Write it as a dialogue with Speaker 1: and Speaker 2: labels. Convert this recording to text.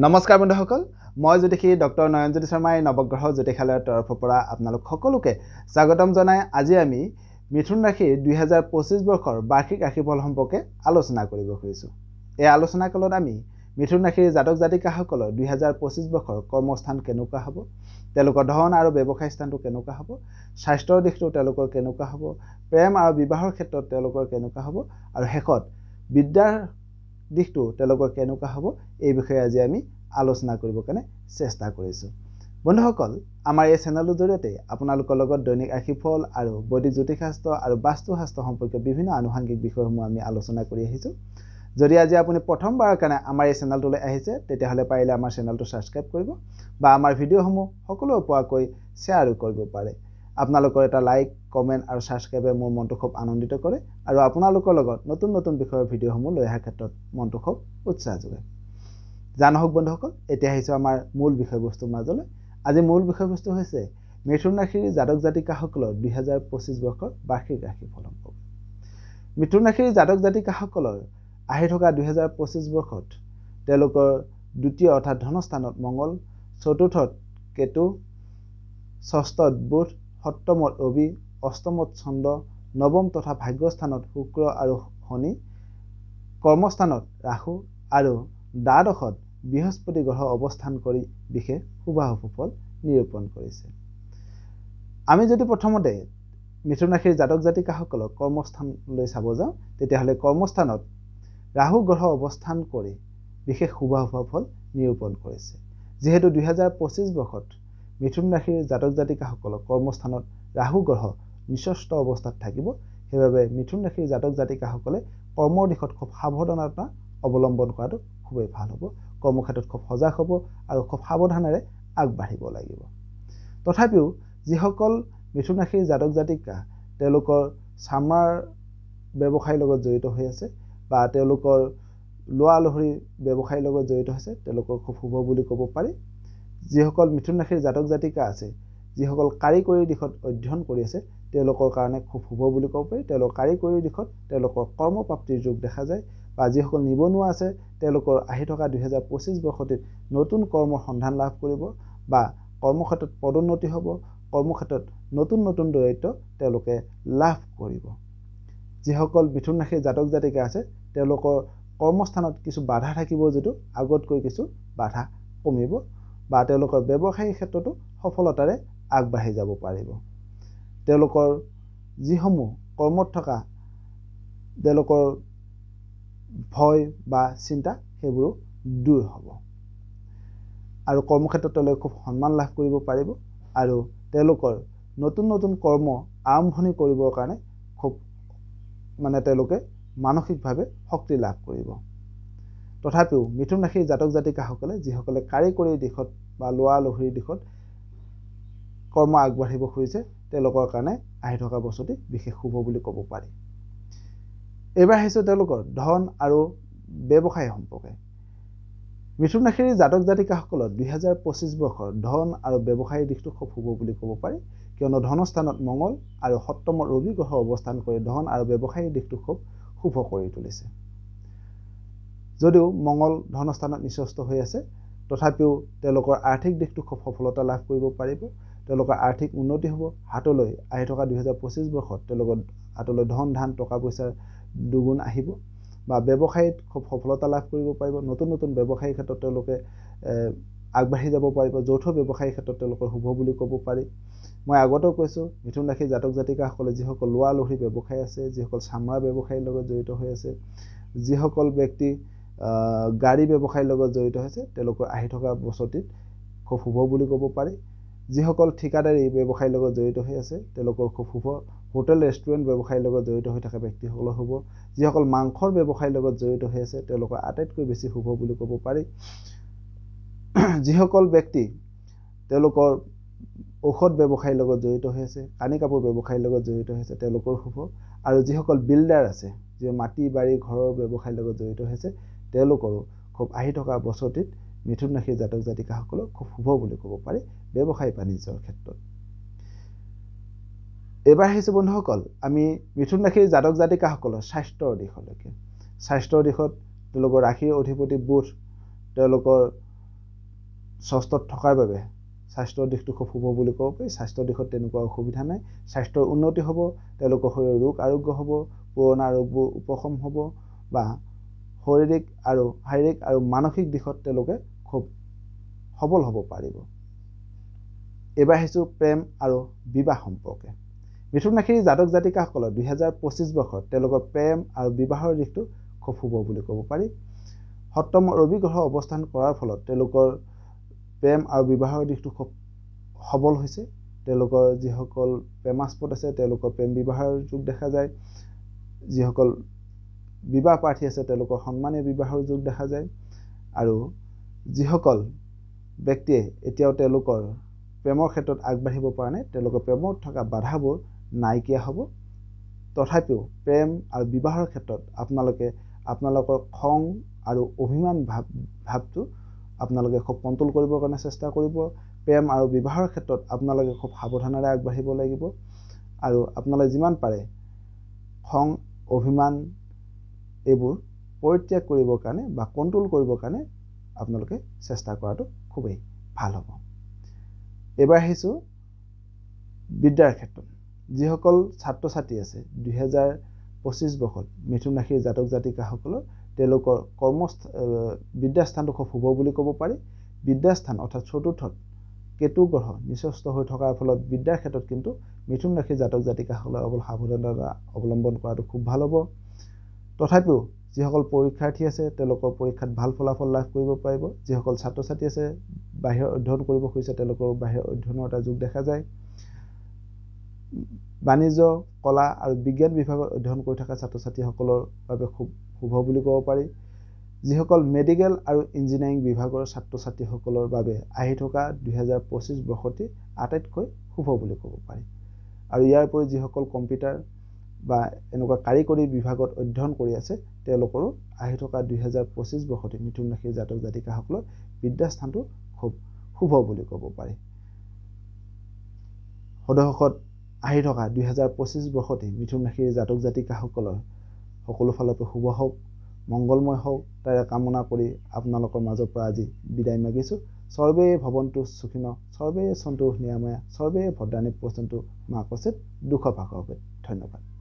Speaker 1: নমস্কাৰ বন্ধুসকল, মই জ্যোতিষী ডক্টৰ নয়নজ্যোতি শৰ্মাই নৱগ্ৰহ জ্যোতিষালয়ৰ তৰফৰ পৰা আপোনালোক সকলোকে স্বাগতম জনাই আজি আমি মিথুন ৰাশিৰ 2025 বৰ্ষৰ বাৰ্ষিক ৰাশিফল সম্পৰ্কে আলোচনা কৰিব খুজিছোঁ। এই আলোচনা কালত আমি মিথুন ৰাশিৰ জাতক জাতিকাসকলৰ 2025 বৰ্ষৰ কৰ্মস্থান কেনেকুৱা হ'ব, তেওঁলোকৰ ধন আৰু ব্যৱসায় স্থানটো কেনেকুৱা হ'ব, স্বাস্থ্যৰ দিশটো তেওঁলোকৰ কেনেকুৱা হ'ব, প্ৰেম আৰু বিবাহৰ ক্ষেত্ৰত তেওঁলোকৰ কেনেকুৱা হ'ব আৰু শেষত বিদ্যাৰ দিশটো তেওঁলোকৰ কেনেকুৱা হ'ব এই বিষয়ে আজি আমি আলোচনা কৰিব কাৰণে চেষ্টা কৰিছোঁ। বন্ধুসকল, আমাৰ এই চেনেলটোৰ জৰিয়তে আপোনালোকৰ লগত দৈনিক ৰাশিফল আৰু বৈদিক জ্যোতিষশাস্ত্ৰ আৰু বাস্তুশাস্ত্ৰ সম্পৰ্কীয় বিভিন্ন আনুষংগিক বিষয়সমূহ আমি আলোচনা কৰি আহিছোঁ। যদি আজি আপুনি প্ৰথমবাৰৰ কাৰণে আমাৰ এই চেনেলটোলৈ আহিছে তেতিয়াহ'লে পাৰিলে আমাৰ চেনেলটো ছাবস্ক্ৰাইব কৰিব বা আমাৰ ভিডিঅ'সমূহ সকলোৱে পোৱাকৈ শ্বেয়াৰো কৰিব পাৰে। আপোনালোকৰ এটা লাইক, কমেণ্ট আৰু ছাবস্ক্ৰাইবে মোৰ মনটো খুব আনন্দিত কৰে আৰু আপোনালোকৰ লগত নতুন নতুন বিষয়ৰ ভিডিঅ'সমূহ লৈ অহাৰ ক্ষেত্ৰত মনটো খুব উৎসাহ যোগায়। জানক বন্ধুসকল, এতিয়া আহিছোঁ আমাৰ মূল বিষয়বস্তুৰ মাজলৈ। আজি মূল বিষয়বস্তু হৈছে মিথুন ৰাশিৰ জাতক জাতিকাসকলৰ 2025 বৰ্ষৰ বাৰ্ষিক ৰাশিফল সম্পৰ্কে। মিথুন ৰাশিৰ জাতক জাতিকাসকলৰ আহি থকা 2025 বৰ্ষত তেওঁলোকৰ দ্বিতীয় অৰ্থাৎ ধনস্থানত মঙ্গল, চতুৰ্থত কেতু, ষষ্ঠত বুধ, সপ্তমত ৰবি, অষ্টমত চন্দ্ৰ, নৱম তথা ভাগ্যস্থানত শুক্ৰ আৰু শনি, কৰ্মস্থানত ৰাহু আৰু দ্বাদশত বৃহস্পতি গ্ৰহ অৱস্থান কৰি বিশেষ শুভাশুভ ফল নিৰূপণ কৰিছে। আমি যদি প্ৰথমতে মিথুন ৰাশিৰ জাতক জাতিকাসকলক কৰ্মস্থানলৈ চাব যাওঁ তেতিয়াহ'লে কৰ্মস্থানত ৰাহু গ্ৰহ অৱস্থান কৰি বিশেষ শুভাশুভ ফল নিৰূপণ কৰিছে। যিহেতু 2025 বৰ্ষত মিথুন ৰাশিৰ জাতক জাতিকাসকলক কৰ্মস্থানত ৰাহু গ্ৰহ নিচস্থ অৱস্থাত থাকিব, সেইবাবে মিথুন ৰাশিৰ জাতক জাতিকাসকলে কৰ্মৰ দিশত খুব সাৱধানতা অৱলম্বন কৰাটো খুবেই ভাল হ'ব। কৰ্মক্ষেত্ৰত খুব সজাগ হ'ব আৰু খুব সাৱধানেৰে আগবাঢ়িব লাগিব। তথাপিও যিসকল মিথুন ৰাশিৰ জাতক জাতিকা তেওঁলোকৰ চামৰাৰ ব্যৱসায়ৰ লগত জড়িত হৈ আছে বা তেওঁলোকৰ লোৱা লহৰি ব্যৱসায়ৰ লগত জড়িত হৈছে, তেওঁলোকৰ খুব শুভ বুলি ক'ব পাৰি। যিসকল মিথুন ৰাশিৰ জাতক জাতিকা আছে, যিসকল কাৰিকৰী দিশত অধ্যয়ন কৰি আছে, তেওঁলোকৰ কাৰণে খুব শুভ বুলি ক'ব পাৰি। তেওঁলোকৰ কাৰিকৰী দিশত তেওঁলোকৰ কৰ্মপ্ৰাপ্তিৰ যোগ দেখা যায়। বা যিসকল নিবনুৱা আছে তেওঁলোকৰ আহি থকা 2025 বৰ্ষতে নতুন কৰ্মৰ সন্ধান লাভ কৰিব বা কৰ্মক্ষেত্ৰত পদোন্নতি হ'ব, কৰ্মক্ষেত্ৰত নতুন নতুন দায়িত্ব তেওঁলোকে লাভ কৰিব। যিসকল মিথুন ৰাশিৰ জাতক জাতিকা আছে তেওঁলোকৰ কৰ্মস্থানত কিছু বাধা থাকিব, যদিও আগতকৈ কিছু বাধা কমিব বা তেওঁলোকৰ ব্যৱসায়িক ক্ষেত্ৰতো সফলতাৰে আগবাঢ়ি যাব পাৰিব। তেওঁলোকৰ যিসমূহ কৰ্মত থকা তেওঁলোকৰ ভয় বা চিন্তা সেইবোৰো দূৰ হ'ব আৰু কৰ্মক্ষেত্ৰত তেওঁলোকে খুব সন্মান লাভ কৰিব পাৰিব আৰু তেওঁলোকৰ নতুন নতুন কৰ্ম আৰম্ভণি কৰিবৰ কাৰণে খুব তেওঁলোকে মানসিকভাৱে শক্তি লাভ কৰিব। তথাপিও মিথুন ৰাশিৰ জাতক জাতিকাসকলে যিসকলে কাৰিকৰী দিশত বা লোৱা লহৰিৰ দিশত কৰ্ম আগবাঢ়িব খুজিছে, তেওঁলোকৰ কাৰণে আহি থকা বছৰটি বিশেষ শুভ বুলি ক'ব পাৰি। এইবাৰ আহিছোঁ তেওঁলোকৰ ধন আৰু ব্যৱসায় সম্পৰ্কে। মিথুন ৰাশিৰ জাতক জাতিকাসকলৰ 2025 বৰ্ষৰ ধন আৰু ব্যৱসায়ৰ দিশটো খুব শুভ বুলি ক'ব পাৰি, কিয়নো ধনস্থানত মঙ্গল আৰু সপ্তমত ৰবি গ্ৰহ অৱস্থান কৰি ধন আৰু ব্যৱসায়ৰ দিশটো খুব শুভ কৰি তুলিছে। যদিও মঙ্গল ধনস্থানত নিচস্থ হৈ আছে, তথাপিও তেওঁলোকৰ আৰ্থিক দিশটো খুব সফলতা লাভ কৰিব পাৰিব। তেওঁলোকৰ আৰ্থিক উন্নতি হ'ব। হাতলৈ আহি থকা 2025 বৰ্ষত তেওঁলোকৰ হাতলৈ ধন ধান টকা পইচাৰ দুগুণ আহিব বা ব্যৱসায়ত খুব সফলতা লাভ কৰিব পাৰিব। নতুন নতুন ব্যৱসায়িক ক্ষেত্ৰত তেওঁলোকে আগবাঢ়ি যাব পাৰিব। যৌথ ব্যৱসায়িক ক্ষেত্ৰত তেওঁলোকৰ শুভ বুলি ক'ব পাৰি। মই আগতেও কৈছোঁ, মিথুন ৰাশিৰ জাতক জাতিকাসকলে যিসকল লোৱা লহৰি ব্যৱসায় আছে, যিসকল চামৰা ব্যৱসায়ৰ লগত জড়িত হৈ আছে, যিসকল ব্যক্তি গাড়ী ব্যৱসায়ৰ লগত জড়িত হৈছে, তেওঁলোকৰ আহি থকা বছৰটিত খুব শুভ বুলি ক'ব পাৰি। যিসকল ঠিকাদাৰী ব্যৱসায়ৰ লগত জড়িত হৈ আছে তেওঁলোকৰ খুব শুভ। হোটেল ৰেষ্টুৰেণ্ট ব্যৱসায়ৰ লগত জড়িত হৈ থকা ব্যক্তিসকলৰ শুভ। যিসকল মাংসৰ ব্যৱসায়ৰ লগত জড়িত হৈ আছে তেওঁলোকৰ আটাইতকৈ বেছি শুভ বুলি ক'ব পাৰি। যিসকল ব্যক্তি তেওঁলোকৰ ঔষধ ব্যৱসায়ৰ লগত জড়িত হৈ আছে, কানি কাপোৰ ব্যৱসায়ৰ লগত জড়িত হৈ আছে, তেওঁলোকৰ শুভ। আৰু যিসকল বিল্ডাৰ আছে, যি মাটি বাৰী ঘৰৰ ব্যৱসায়ৰ লগত জড়িত হৈ আছে, তেওঁলোকৰো খুব আহি থকা বছৰটিত মিথুন ৰাশিৰ জাতক জাতিকাসকলক খুব শুভ বুলি ক'ব পাৰি ব্যৱসায় বাণিজ্যৰ ক্ষেত্ৰত। এইবাৰ আহিছোঁ বন্ধুসকল আমি মিথুন ৰাশিৰ জাতক জাতিকাসকলৰ স্বাস্থ্যৰ দিশলৈকে। স্বাস্থ্যৰ দিশত তেওঁলোকৰ ৰাশিৰ অধিপতি বুধ তেওঁলোকৰ ষষ্ঠত থকাৰ বাবে স্বাস্থ্যৰ দিশটো খুব শুভ বুলি ক'ব পাৰি। স্বাস্থ্যৰ দিশত তেনেকুৱা অসুবিধা নাই। স্বাস্থ্যৰ উন্নতি হ'ব, তেওঁলোকৰ শৰীৰৰ ৰোগ আৰোগ্য হ'ব, পুৰণা ৰোগবোৰ উপশম হ'ব বা শাৰীৰিক আৰু মানসিক দিশত তেওঁলোকে খুব সবল হ'ব পাৰিব। এইবাৰ আহিছোঁ প্ৰেম আৰু বিবাহ সম্পৰ্কে। মিথুন ৰাশিৰ জাতক জাতিকাসকলৰ 2025 বৰ্ষত তেওঁলোকৰ প্ৰেম আৰু বিবাহৰ দিশটো খুব শুভ বুলি ক'ব পাৰি। সপ্তম ৰবি গ্ৰহ অৱস্থান কৰাৰ ফলত তেওঁলোকৰ প্ৰেম আৰু বিবাহৰ দিশটো খুব সবল হৈছে। তেওঁলোকৰ যিসকল প্ৰেমাস্পদ আছে তেওঁলোকৰ প্ৰেম বিবাহৰ যোগ দেখা যায়। যিসকল বিবাহ প্ৰাৰ্থী আছে তেওঁলোকৰ সন্মানীয় বিবাহৰ যোগ দেখা যায়। আৰু যিসকল ব্যক্তিয়ে এতিয়াও তেওঁলোকৰ প্ৰেমৰ ক্ষেত্ৰত আগবাঢ়িব পৰা নাই, তেওঁলোকৰ প্ৰেমত থকা বাধাবোৰ নাইকিয়া হ'ব। তথাপিও প্ৰেম আৰু বিবাহৰ ক্ষেত্ৰত আপোনালোকৰ খং আৰু অভিমান ভাৱটো আপোনালোকে খুব কণ্ট্ৰল কৰিবৰ কাৰণে চেষ্টা কৰিব। প্ৰেম আৰু বিবাহৰ ক্ষেত্ৰত আপোনালোকে খুব সাৱধানেৰে আগবাঢ়িব লাগিব। আৰু আপোনালোকে যিমান পাৰে খং অভিমান এইবোৰ পৰিত্যাগ কৰিবৰ কাৰণে বা কণ্ট্ৰল কৰিবৰ কাৰণে আপোনালোকে চেষ্টা কৰাটো খুবেই ভাল হ'ব। এইবাৰ আহিছোঁ বিদ্যাৰ ক্ষেত্ৰত। যিসকল ছাত্ৰ ছাত্ৰী আছে 2025 বৰ্ষত মিথুন ৰাশিৰ জাতক জাতিকাসকলৰ তেওঁলোকৰ বিদ্যাস্থানটো খুব শুভ বুলি ক'ব পাৰি। বিদ্যাস্থান অৰ্থাৎ চতুৰ্থত কেতু গ্ৰহ নিচস্থ হৈ থকাৰ ফলত বিদ্যাৰ ক্ষেত্ৰত কিন্তু মিথুন ৰাশিৰ জাতক জাতিকাসকলে অলপ সাৱধানতা অৱলম্বন কৰাটো খুব ভাল হ'ব। তথাপিও যিসকল পৰীক্ষাৰ্থী আছে তেওঁলোকৰ পৰীক্ষাত ভাল ফলাফল লাভ কৰিব পাৰিব। যিসকল ছাত্ৰ ছাত্ৰী আছে বাহিৰৰ অধ্যয়ন কৰিব খুজিছে তেওঁলোকৰ বাহিৰৰ অধ্যয়নৰ এটা যোগ দেখা যায়। বাণিজ্য, কলা আৰু বিজ্ঞান বিভাগত অধ্যয়ন কৰি থকা ছাত্ৰ ছাত্ৰীসকলৰ বাবে খুব শুভ বুলি ক'ব পাৰি। যিসকল মেডিকেল আৰু ইঞ্জিনিয়াৰিং বিভাগৰ ছাত্ৰ ছাত্ৰীসকলৰ বাবে আহি থকা 2025 বৰ্ষটি আটাইতকৈ শুভ বুলি ক'ব পাৰি। আৰু ইয়াৰ উপৰি যিসকল কম্পিউটাৰ বা এনেকুৱা কাৰিকৰী বিভাগত অধ্যয়ন কৰি আছে তেওঁলোকৰো আহি থকা 2025 বৰ্ষটি মিথুন ৰাশিৰ জাতক জাতিকাসকলৰ বিদ্যাস্থানটো খুব শুভ বুলি ক'ব পাৰি। সদশত আহি থকা 2025 বৰ্ষটি মিথুন ৰাশিৰ জাতক জাতিকাসকলৰ সকলো ফালৰ পৰা শুভ হওক, মংগলময় হওক তাৰে কামনা কৰি আপোনালোকৰ মাজৰ পৰা আজি বিদায় মাগিছোঁ। সৰ্বে ভৱন্তু সুখিনঃ, সৰ্বে সন্তু নিৰাময়া, সৰ্বে ভদ্ৰাণি পশ্যন্তু মা কশ্চিৎ দুঃখভাগ্ ভৱেৎ। ধন্যবাদ।